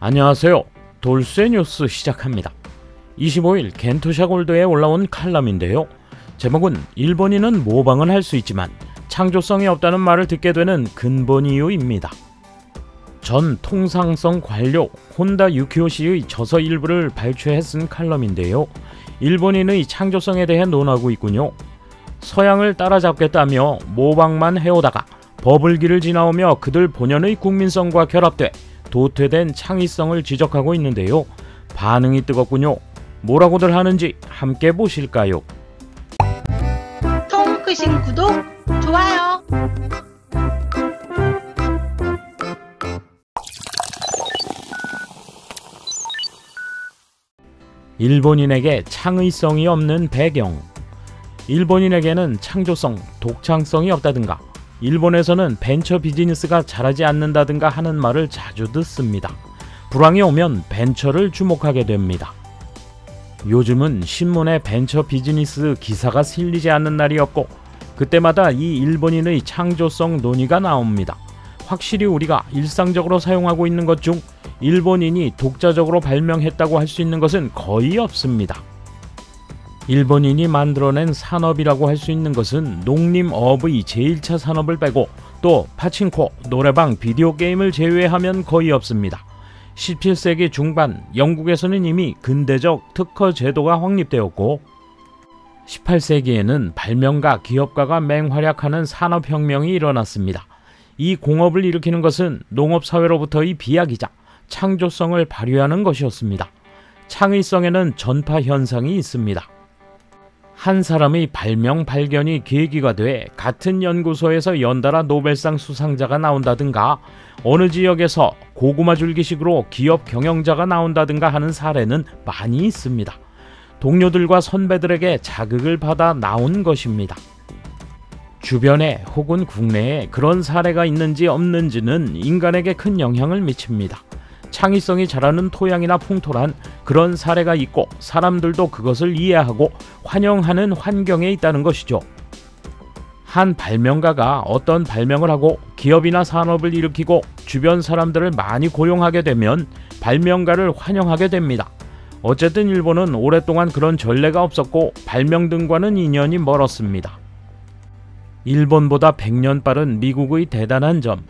안녕하세요. 돌쇠 뉴스 시작합니다. 25일 겐토샤 골드에 올라온 칼럼인데요. 제목은 일본인은 모방은 할 수 있지만 창조성이 없다는 말을 듣게 되는 근본 이유입니다. 전 통상성 관료 혼다 유키오시의 저서 일부를 발췌해 쓴 칼럼인데요. 일본인의 창조성에 대해 논하고 있군요. 서양을 따라잡겠다며 모방만 해오다가 버블기를 지나오며 그들 본연의 국민성과 결합돼 도태된 창의성을 지적하고 있는데요. 반응이 뜨겁군요. 뭐라고들 하는지 함께 보실까요? 통크신 구독, 좋아요. 일본인에게 창의성이 없는 배경. 일본인에게는 창조성, 독창성이 없다든가 일본에서는 벤처 비즈니스가 잘하지 않는다든가 하는 말을 자주 듣습니다. 불황이 오면 벤처를 주목하게 됩니다. 요즘은 신문에 벤처 비즈니스 기사가 실리지 않는 날이 없고 그때마다 이 일본인의 창조성 논의가 나옵니다. 확실히 우리가 일상적으로 사용하고 있는 것 중 일본인이 독자적으로 발명했다고 할 수 있는 것은 거의 없습니다. 일본인이 만들어낸 산업이라고 할 수 있는 것은 농림업의 제1차 산업을 빼고 또 파친코, 노래방, 비디오 게임을 제외하면 거의 없습니다. 17세기 중반 영국에서는 이미 근대적 특허 제도가 확립되었고 18세기에는 발명가, 기업가가 맹활약하는 산업혁명이 일어났습니다. 이 공업을 일으키는 것은 농업사회로부터의 비약이자 창조성을 발휘하는 것이었습니다. 창의성에는 전파 현상이 있습니다. 한 사람의 발명 발견이 계기가 돼 같은 연구소에서 연달아 노벨상 수상자가 나온다든가 어느 지역에서 고구마 줄기식으로 기업 경영자가 나온다든가 하는 사례는 많이 있습니다. 동료들과 선배들에게 자극을 받아 나온 것입니다. 주변에 혹은 국내에 그런 사례가 있는지 없는지는 인간에게 큰 영향을 미칩니다. 창의성이 자라는 토양이나 풍토란 그런 사례가 있고 사람들도 그것을 이해하고 환영하는 환경에 있다는 것이죠. 한 발명가가 어떤 발명을 하고 기업이나 산업을 일으키고 주변 사람들을 많이 고용하게 되면 발명가를 환영하게 됩니다. 어쨌든 일본은 오랫동안 그런 전례가 없었고 발명 등과는 인연이 멀었습니다. 일본보다 100년 빠른 미국의 대단한 점.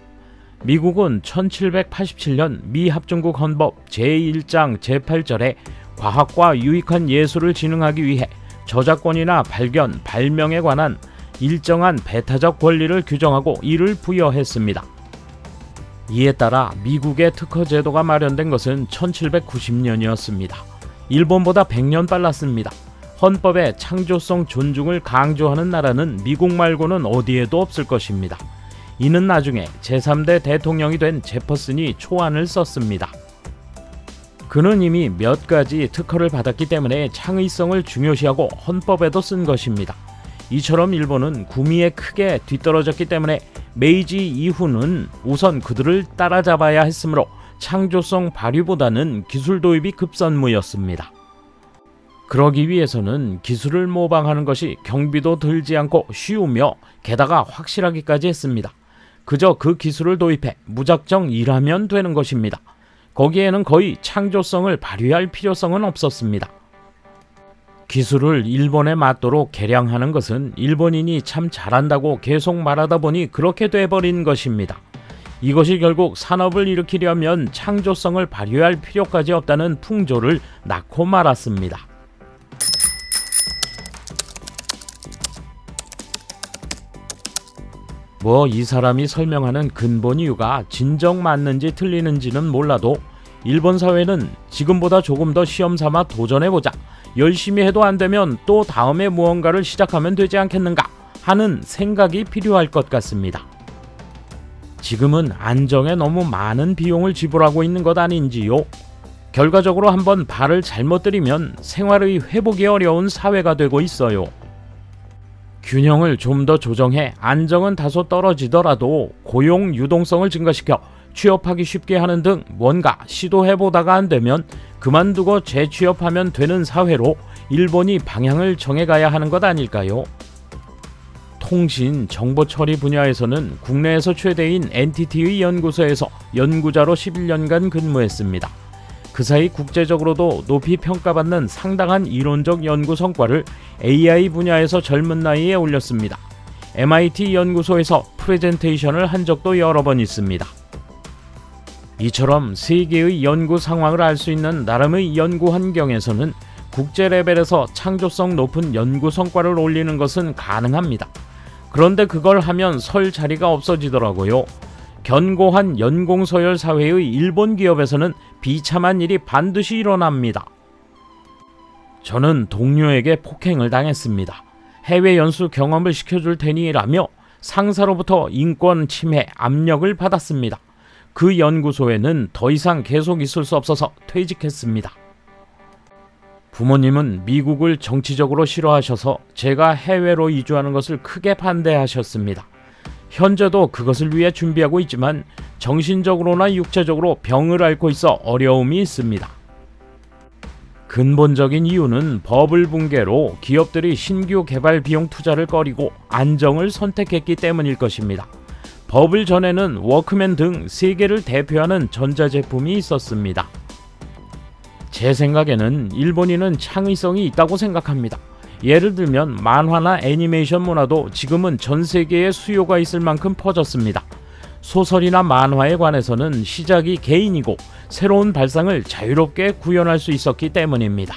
미국은 1787년 미합중국 헌법 제1장 제8절에 과학과 유익한 예술을 진흥하기 위해 저작권이나 발견, 발명에 관한 일정한 배타적 권리를 규정하고 이를 부여했습니다. 이에 따라 미국의 특허 제도가 마련된 것은 1790년이었습니다. 일본보다 100년 빨랐습니다. 헌법에 창조성 존중을 강조하는 나라는 미국 말고는 어디에도 없을 것입니다. 이는 나중에 제3대 대통령이 된 제퍼슨이 초안을 썼습니다. 그는 이미 몇 가지 특허를 받았기 때문에 창의성을 중요시하고 헌법에도 쓴 것입니다. 이처럼 일본은 구미에 크게 뒤떨어졌기 때문에 메이지 이후는 우선 그들을 따라잡아야 했으므로 창조성 발휘보다는 기술 도입이 급선무였습니다. 그러기 위해서는 기술을 모방하는 것이 경비도 들지 않고 쉬우며 게다가 확실하기까지 했습니다. 그저 그 기술을 도입해 무작정 일하면 되는 것입니다. 거기에는 거의 창조성을 발휘할 필요성은 없었습니다. 기술을 일본에 맞도록 개량하는 것은 일본인이 참 잘한다고 계속 말하다 보니 그렇게 돼버린 것입니다. 이것이 결국 산업을 일으키려면 창조성을 발휘할 필요까지 없다는 풍조를 낳고 말았습니다. 이 사람이 설명하는 근본 이유가 진정 맞는지 틀리는지는 몰라도 일본 사회는 지금보다 조금 더 시험삼아 도전해보자, 열심히 해도 안되면 또 다음에 무언가를 시작하면 되지 않겠는가 하는 생각이 필요할 것 같습니다. 지금은 안정에 너무 많은 비용을 지불하고 있는 것 아닌지요? 결과적으로 한번 발을 잘못 들이면 생활의 회복이 어려운 사회가 되고 있어요. 균형을 좀 더 조정해 안정은 다소 떨어지더라도 고용 유동성을 증가시켜 취업하기 쉽게 하는 등 뭔가 시도해보다가 안되면 그만두고 재취업하면 되는 사회로 일본이 방향을 정해가야 하는 것 아닐까요? 통신, 정보 처리 분야에서는 국내에서 최대인 NTT의 연구소에서 연구자로 11년간 근무했습니다. 그 사이 국제적으로도 높이 평가받는 상당한 이론적 연구 성과를 AI 분야에서 젊은 나이에 올렸습니다. MIT 연구소에서 프레젠테이션을 한 적도 여러 번 있습니다. 이처럼 세계의 연구 상황을 알 수 있는 나름의 연구 환경에서는 국제 레벨에서 창조성 높은 연구 성과를 올리는 것은 가능합니다. 그런데 그걸 하면 설 자리가 없어지더라고요. 견고한 연공서열 사회의 일본 기업에서는 비참한 일이 반드시 일어납니다. 저는 동료에게 폭행을 당했습니다. 해외 연수 경험을 시켜줄 테니 라며 상사로부터 인권 침해 압력을 받았습니다. 그 연구소에는 더 이상 계속 있을 수 없어서 퇴직했습니다. 부모님은 미국을 정치적으로 싫어하셔서 제가 해외로 이주하는 것을 크게 반대하셨습니다. 현재도 그것을 위해 준비하고 있지만 정신적으로나 육체적으로 병을 앓고 있어 어려움이 있습니다. 근본적인 이유는 버블 붕괴로 기업들이 신규 개발 비용 투자를 꺼리고 안정을 선택했기 때문일 것입니다. 버블 전에는 워크맨 등 세계를 대표하는 전자제품이 있었습니다. 제 생각에는 일본인은 창의성이 있다고 생각합니다. 예를 들면 만화나 애니메이션 문화도 지금은 전 세계에 수요가 있을 만큼 퍼졌습니다. 소설이나 만화에 관해서는 시작이 개인이고 새로운 발상을 자유롭게 구현할 수 있었기 때문입니다.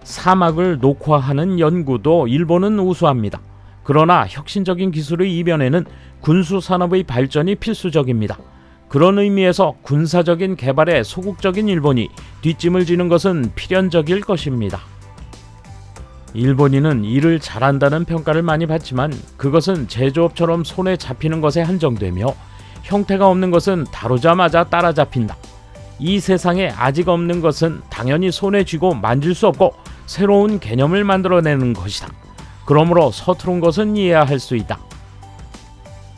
사막을 녹화하는 연구도 일본은 우수합니다. 그러나 혁신적인 기술의 이변에는 군수산업의 발전이 필수적입니다. 그런 의미에서 군사적인 개발에 소극적인 일본이 뒷짐을 지는 것은 필연적일 것입니다. 일본인은 일을 잘한다는 평가를 많이 받지만 그것은 제조업처럼 손에 잡히는 것에 한정되며 형태가 없는 것은 다루자마자 따라잡힌다. 이 세상에 아직 없는 것은 당연히 손에 쥐고 만질 수 없고 새로운 개념을 만들어내는 것이다. 그러므로 서투른 것은 이해할 수 있다.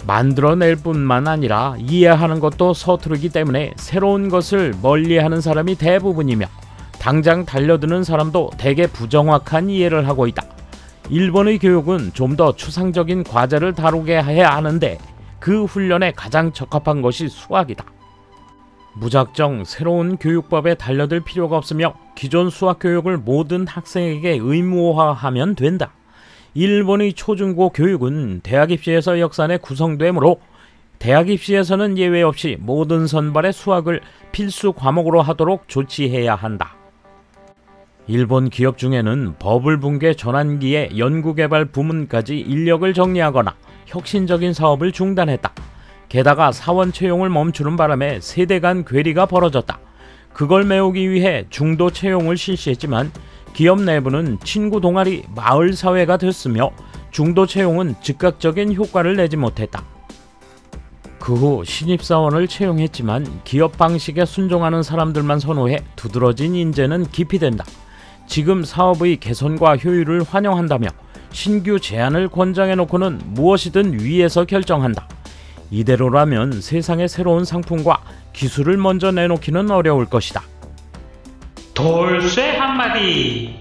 만들어낼 뿐만 아니라 이해하는 것도 서투르기 때문에 새로운 것을 멀리하는 사람이 대부분이며 당장 달려드는 사람도 대개 부정확한 이해를 하고 있다. 일본의 교육은 좀 더 추상적인 과제를 다루게 해야 하는데 그 훈련에 가장 적합한 것이 수학이다. 무작정 새로운 교육법에 달려들 필요가 없으며 기존 수학 교육을 모든 학생에게 의무화하면 된다. 일본의 초중고 교육은 대학 입시에서 역산에 구성되므로 대학 입시에서는 예외 없이 모든 선발의 수학을 필수 과목으로 하도록 조치해야 한다. 일본 기업 중에는 버블 붕괴 전환기에 연구개발 부문까지 인력을 정리하거나 혁신적인 사업을 중단했다. 게다가 사원 채용을 멈추는 바람에 세대 간 괴리가 벌어졌다. 그걸 메우기 위해 중도 채용을 실시했지만 기업 내부는 친구 동아리 마을 사회가 됐으며 중도 채용은 즉각적인 효과를 내지 못했다. 그 후 신입사원을 채용했지만 기업 방식에 순종하는 사람들만 선호해 두드러진 인재는 기피된다. 지금 사업의 개선과 효율을 환영한다며 신규 제안을 권장해놓고는 무엇이든 위에서 결정한다. 이대로라면 세상의 새로운 상품과 기술을 먼저 내놓기는 어려울 것이다. 돌쇠 한마디.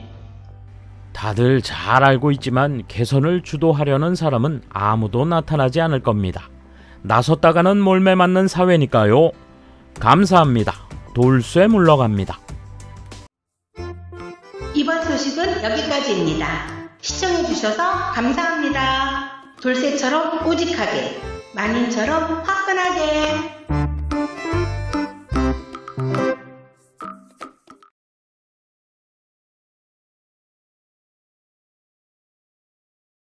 다들 잘 알고 있지만 개선을 주도하려는 사람은 아무도 나타나지 않을 겁니다. 나섰다가는 몰매 맞는 사회니까요. 감사합니다. 돌쇠 물러갑니다. 이번 소식은 여기까지입니다. 시청해주셔서 감사합니다. 돌쇠처럼 우직하게, 마님처럼 화끈하게.